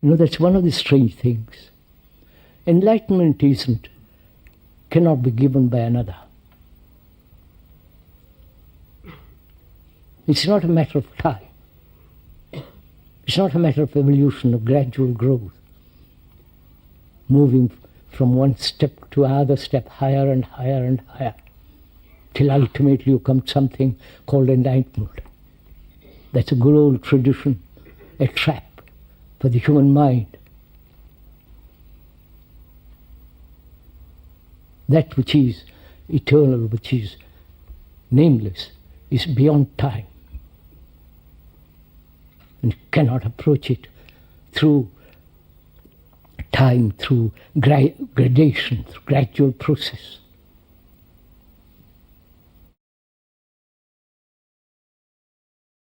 That's one of the strange things. Enlightenment cannot be given by another. It's not a matter of time. It's not a matter of evolution, of gradual growth, moving from one step to another step, higher and higher and higher, till ultimately you come to something called enlightenment. That's a good old tradition, a trap for the human mind. That which is eternal, which is nameless, is beyond time. And you cannot approach it through time, through gradation, through gradual process.